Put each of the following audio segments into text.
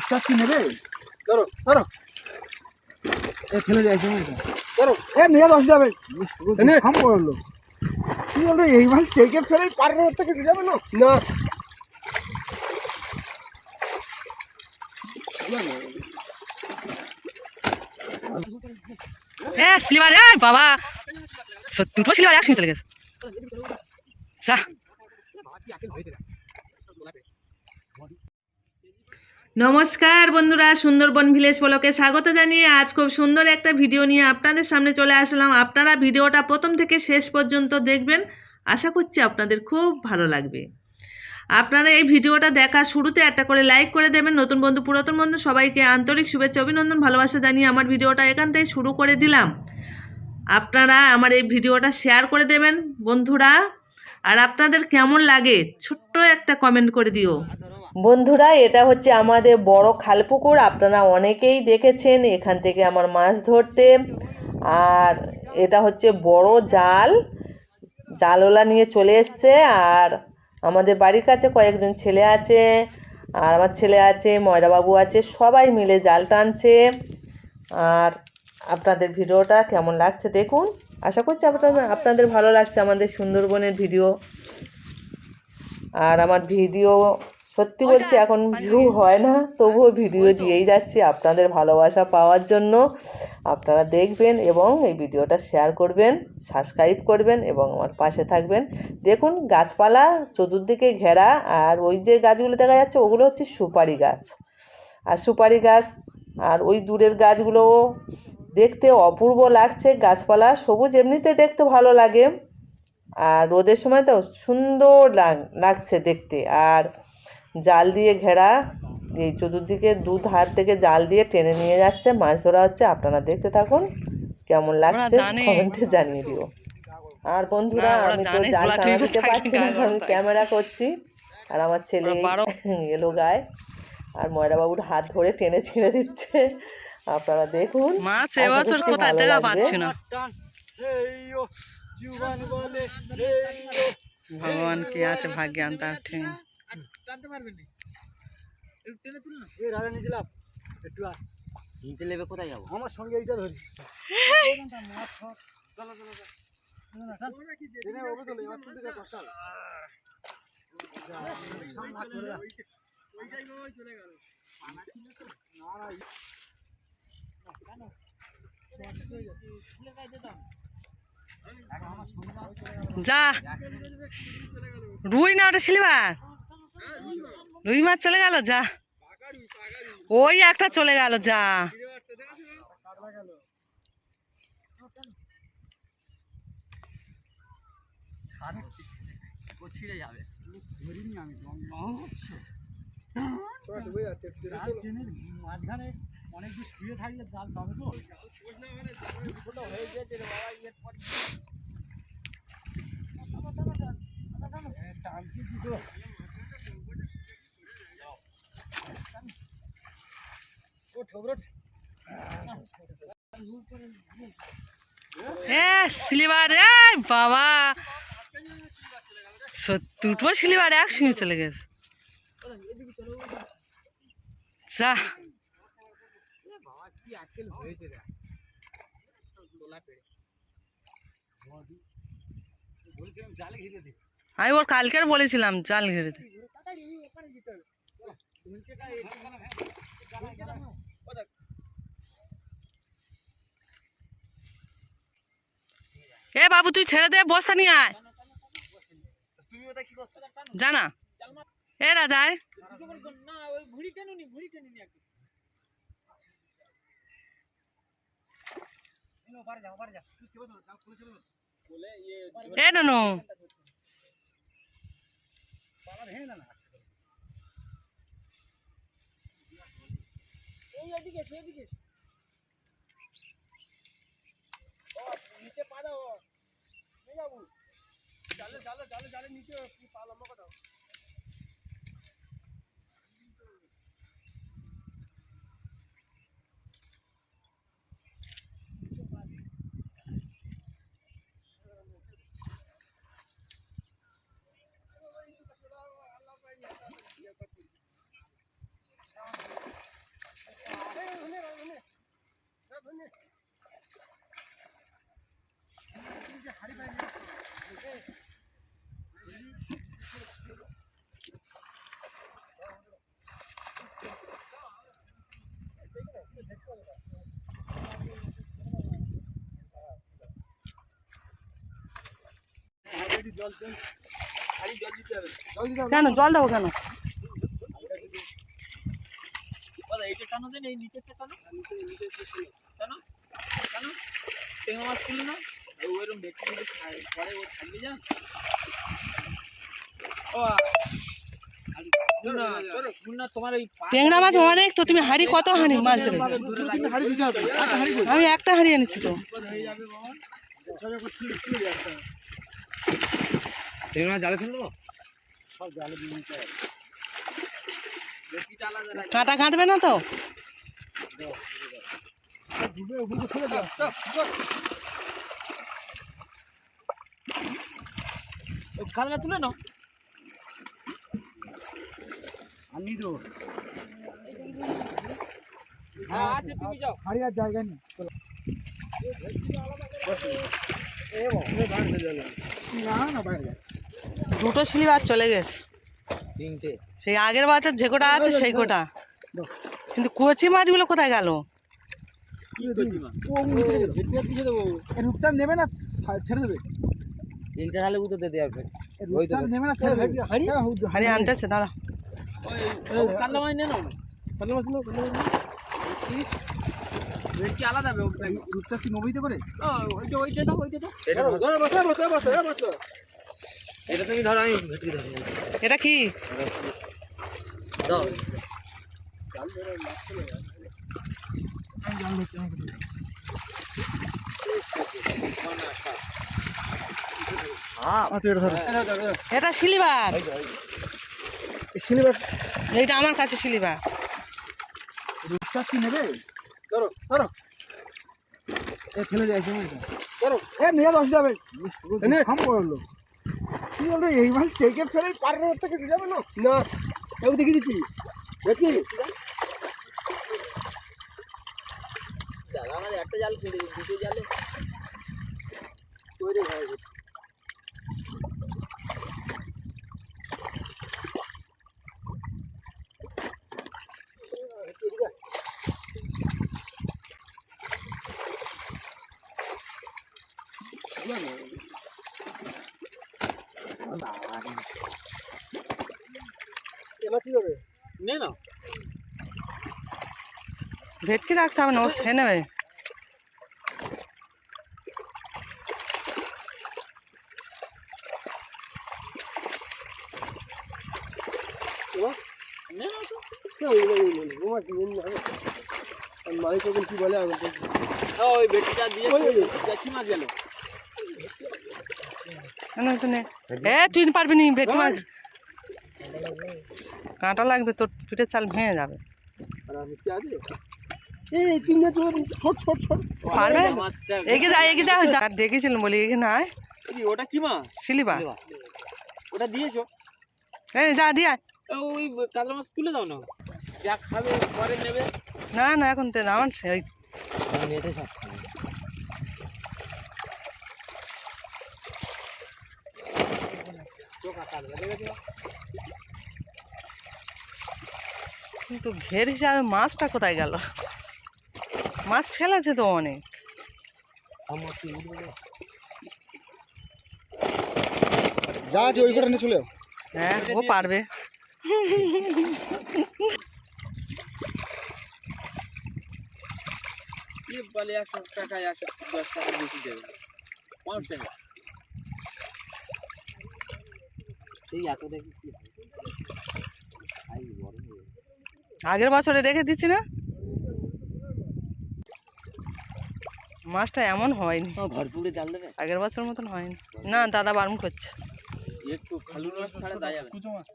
চাচ্ছি নেবে ধরো ধরো ফেলে যাইছে ধরো নিয়ে দশ যাবে খাম করলো কি বলতো এইবার চেকে ফেলে পারের থেকে যাবে না না স্লিপার বাবা দুটো স্লিপার একসঙ্গে চলে গেছে নমস্কার বন্ধুরা, সুন্দরবন ভিলেজ ব্লগে স্বাগত জানিয়ে আজ খুব সুন্দর একটা ভিডিও নিয়ে আপনাদের সামনে চলে আসলাম। আপনারা ভিডিওটা প্রথম থেকে শেষ পর্যন্ত দেখবেন, আশা করছি আপনাদের খুব ভালো লাগবে। আপনারা এই ভিডিওটা দেখা শুরুতে একটা করে লাইক করে দেবেন। নতুন বন্ধু পুরাতন বন্ধু সবাইকে আন্তরিক শুভেচ্ছা অভিনন্দন ভালোবাসা জানিয়ে আমার ভিডিওটা এখান থেকে শুরু করে দিলাম। আপনারা আমার এই ভিডিওটা শেয়ার করে দেবেন বন্ধুরা, আর আপনাদের কেমন লাগে ছোট্ট একটা কমেন্ট করে দিও বন্ধুরা। এটা হচ্ছে আমাদের বড় খালপুকুর, আপনারা অনেকেই দেখেছেন এখান থেকে আমার মাছ ধরতে। আর এটা হচ্ছে বড় জালওয়ালা নিয়ে চলে এসছে। আর আমাদের বাড়ির কাছে কয়েকজন ছেলে আছে, আর আমার ছেলে আছে, ময়রাবাবু আছে, সবাই মিলে জাল টানছে। আর আপনাদের ভিডিওটা কেমন লাগছে দেখুন, আশা করছি আপনাদের ভালো লাগছে আমাদের সুন্দরবনের ভিডিও। আর আমার ভিডিও সত্যি বলছি এখন ভিউ হয় না, তবুও ভিডিও দিয়েই যাচ্ছি আপনাদের ভালোবাসা পাওয়ার জন্য। আপনারা দেখবেন এবং এই ভিডিওটা শেয়ার করবেন, সাবস্ক্রাইব করবেন এবং আমার পাশে থাকবেন। দেখুন গাছপালা চতুর্দিকে ঘেরা, আর ওই যে গাছগুলো দেখা যাচ্ছে ওগুলো হচ্ছে সুপারি গাছ। আর সুপারি গাছ আর ওই দূরের গাছগুলোও দেখতে অপূর্ব লাগছে, গাছপালা সবুজ এমনিতে দেখতে ভালো লাগে। আর রোদের সময় তো সুন্দর লাগছে দেখতে। আর জাল দিয়ে ঘেরা, এই চতুর্দিকে ধার থেকে জাল দিয়ে টেনে নিয়ে যাচ্ছে, মাছ ধরা হচ্ছে। আপনারা দেখতে থাকুন, কেমন লাগছে কমেন্টে জানিয়ে দিও। আর বন্ধুরা আমি তো জাল টানা দিতে পারছি না, আমি ক্যামেরা করছি। আর আমার ছেলে এলো গায়ে, আর ময়রাবাবুর হাত ধরে টেনে ছেড়ে দিচ্ছে। আপনারা দেখুন, মাছ এবছর কোথায় দেখা পাচ্ছি না। ভগবান কি আছে ভাগ্যে আনতার ঠিক টানতে পারবেন না, একটু টেনে তুল না। এই রাজা নিছিলাম একটু নিচে নেবে, কোথায় যাব? আমার সঙ্গে এইটা ধরি মাছ ধর। চলো চলো চলো না ওরা কি যে এনে ওবে চলে এবার তুলতে কষ্ট হবে। মাছ চলে যা ওই জায়গায় ওই চলে গেল পানা ছিল তো না ফুলে গাইতে দাও যা। রুই না ওটা সিলভার, রুই মাছ চলে গেল যা, ওই একটা চলে গেল যা। মাঝখানে অনেক দিন শুয়ে থাকলে জাল পাবে তো হয়ে গেছে টানতেছি তো। স্লিপার বাবা, দুটো স্লিপার একসঙ্গে চলে গেছে যা। আমি ওর কালকের বলেছিলাম জাল ঘিরে দে। এ বাবু তুই ছেড়ে দে, বস্তা নিয়ে আয় জানা এ রাজায়। এ নানু নিচে পা দাও জালে জালে জালে জালে নিচে পা লম্বা করে দাও। কেন জল দেবো কেন? এইটা টানো দেন, এই নিচেরটা টানো। টানো টানো, টেঙা মাছ তুলে না ওইরকম ভেটকি যদি পরে ও থাকবে যা। ও মুন্না, তোমার ওই ট্যাংরা মাছ অনেক তো, তুমি হাঁড়ি কত হাঁড়ি মাছ দেবে? হাড়ি দিতে হবে। আচ্ছা হাড়ি কই? আমি একটা হাঁড়ি এনেছি তো। হয়ে যাবে বাবা। জালে ফেলে দেবো? সব জালে দিয়ে নিতে হবে। ভেটকিটা আলাদা রাখি। কাঁটা কাঁদবে না তো? ডুবে ওগুলো ফেলে দাও। কালকা তুলে নাও। আমি তো হ্যাঁ আছে, তুমি যাও। হাড়ি আর জায়গা নেই। না না বাইরে যা। দুটো সিলিবার চলে গেছে। তিনটে। সেই আগের বছর যে কোটা আছে সেই কোটা, কিন্তু কচি মাছগুলো কোথায় গেল? রূপচাঁদ নেবে না ছেড়ে দেবে? তিনটে খালে উঠে দিতে হবে। রূপচাঁদ নেবে না ছেড়ে দেবে? হাঁড়ি আনতেছে, দাঁড়া। ওই কাতলা মাছ নিয়ে নাও না। কাতলা মাছ নাও, কাতলা মাছ নাও। ভেটকি আলাদা হবে। রূপচাঁদ কি নবীতে করে? ওইটা দাও, ওইটা দাও। এটা তুমি ধরো, আমি ভেটকি ধরো। এটা কি? দাও। এটা সিলিবার। সিলিবার এইটা আমার কাছে সিলিবার। রূপচাঁদ কি নেবে? ধরো ধরো, এ ফেলে যাইছে ধরো। এ নিয়ে দশ যাবে খাম পড়লো। কি বলতে এই মাছ চেকে ফেলে পারের থেকে যাবে না? না, আমি দেখে দিচ্ছি। দেখি দাদা আমার একটা জাল ফেলে দিন, দুটো জালে তৈরি হয়ে গেছে। এবার কি হবে? নে না। ভেটকি রাখতে হবে না, ও খেয়ে নেবে। নে না তো। মালিক তখন কি বলে আমি ওই ভেটকিটা দিয়ে যাচ্ছি মাছ গেল। তুই পারবি নি ভেটকি মাছ, কাঁটা লাগবে তোর, পিঠের চাল ভেঙে যাবে। এই তিনটে ছোট ছোট ছোট পারবে? মাছটা এগিয়ে যা, এগিয়ে যা। আর দেখেছিলাম বলি এগিয়ে না, কি ওটা কি মাছ? সিলিবার। ওটা দিয়েছো? এই যা দিয়া। ওই কাতলা মাছ তুলে দাও না, যা খাবে পরে নেবে। না না, এখন তো আমার ওই কিন্তু ঘের হিসাবে মাছটা কোথায় গেল? মাছ ফেলেছে তো অনেক। যা আছে ওই করে নিয়ে চলে যাও। হ্যাঁ, ও পারবে। কি বলে 100 টাকা 110 টাকা বেশি দেবে 5 টাকা। এই এত দেখি কি আগের বছরে রেখে দিচ্ছি না, মাছটা এমন হয়নি। ঘর পুড়ে জাল দেবে আগের বছর মতন হয়নি। না, দাদা বারণ করছে। একটু খালু মাছ ছাড়া দেয়া যাবে। কুচো মাছ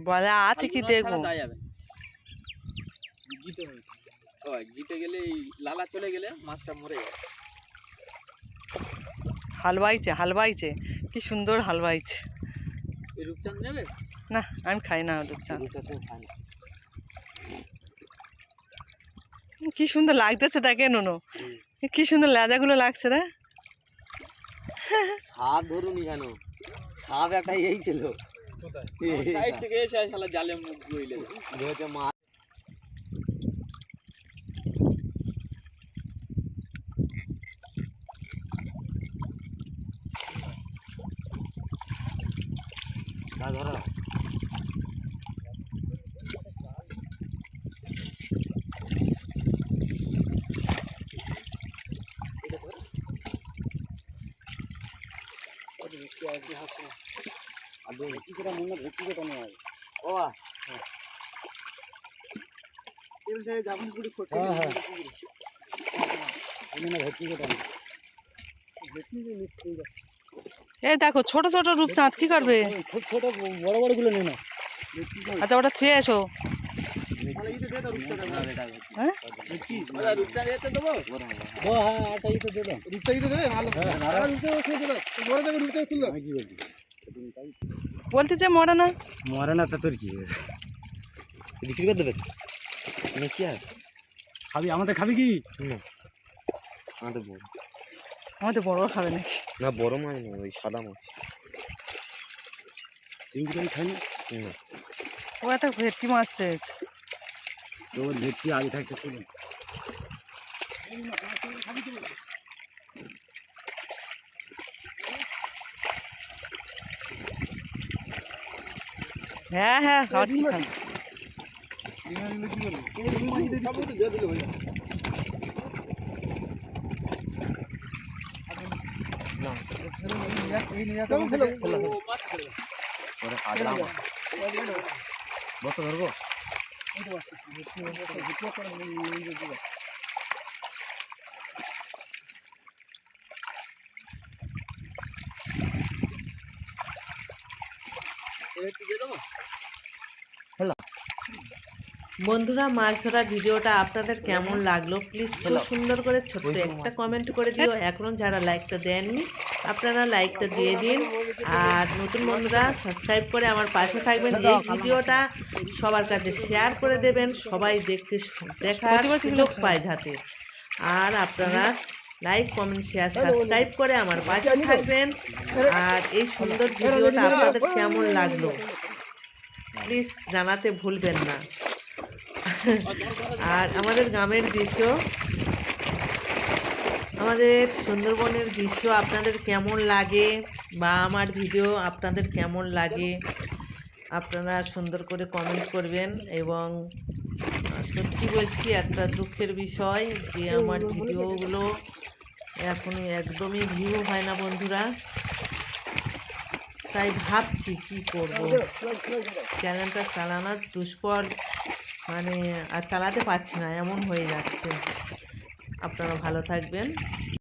বলে আছে কি দেখবো। দেয়া যাবে। জিতে হয়েছে। ওই জিতে গেলে এই লালা চলে গেলে মাছটা মরে যাবে। হালবাইছে, হালবাইছে, কি সুন্দর হালবাইছে। এই রূপচাঁদ নেবে? না, আমি খাই না রূপচাঁদ। কি সুন্দর লাগতেছে দেখে নুনো। কি সুন্দর লেজাগুলো লাগছে রে। সাপ ধরুনি কেন, সাপ একটা এই ছিল সাইড থেকে এসে শালা জালে মুখ গইলে ধরেছে মাছ। ধরো এই দেখো ছোট ছোট রূপচাঁদ, কি করবে? ছোট বড় বড় গুলো নেই না। আচ্ছা ওটা ছুঁয়ে এসো। হ্যাঁ রূপচাঁদ যেতে দেবো বলতে যে মরে না। মরে না তা তোর কি বিক্রি করে দেবে নাকি? আর খাবি আমাদের, খাবি কি? আমাদের বড়, আমাদের বড় খাবে নাকি? না বড় মাছ না, ওই সাদা মাছ। চিংড়ি খাই না ও একটা ভেটকি মাছ চেয়েছে। তোর ভেটকি আগে থাকতে ছিল। হ্যাঁ হ্যাঁ খাওয়া ঠিক আছে। বস্তা ধরবো? বন্ধুরা, মাছ ধরার ভিডিওটা আপনাদের কেমন লাগলো প্লিজ খুব সুন্দর করে ছোট্ট একটা কমেন্ট করে দিও। এখনও যারা লাইকটা দেননি আপনারা লাইকটা দিয়ে দিন, আর নতুন বন্ধুরা সাবস্ক্রাইব করে আমার পাশে থাকবেন। এই ভিডিওটা সবার কাছে শেয়ার করে দেবেন, সবাই দেখার সুযোগ পায় যাতে। আর আপনারা লাইক কমেন্ট শেয়ার সাবস্ক্রাইব করে আমার পাশে থাকবেন। আর এই সুন্দর ভিডিওটা আপনাদের কেমন লাগলো প্লিজ জানাতে ভুলবেন না। আর আমাদের গ্রামের দৃশ্য, আমাদের সুন্দরবনের দৃশ্য আপনাদের কেমন লাগে, বা আমার ভিডিও আপনাদের কেমন লাগে আপনারা সুন্দর করে কমেন্ট করবেন। এবং সত্যি বলছি একটা দুঃখের বিষয় যে আমার ভিডিওগুলো এখন একদমই ভিউ হয় না বন্ধুরা, তাই ভাবছি কি করব। চ্যানেলটা চালানোর দুষ্কর, মানে আর চালাতে পারছি না, এমন হয়ে যাচ্ছে। আপনারা ভালো থাকবেন।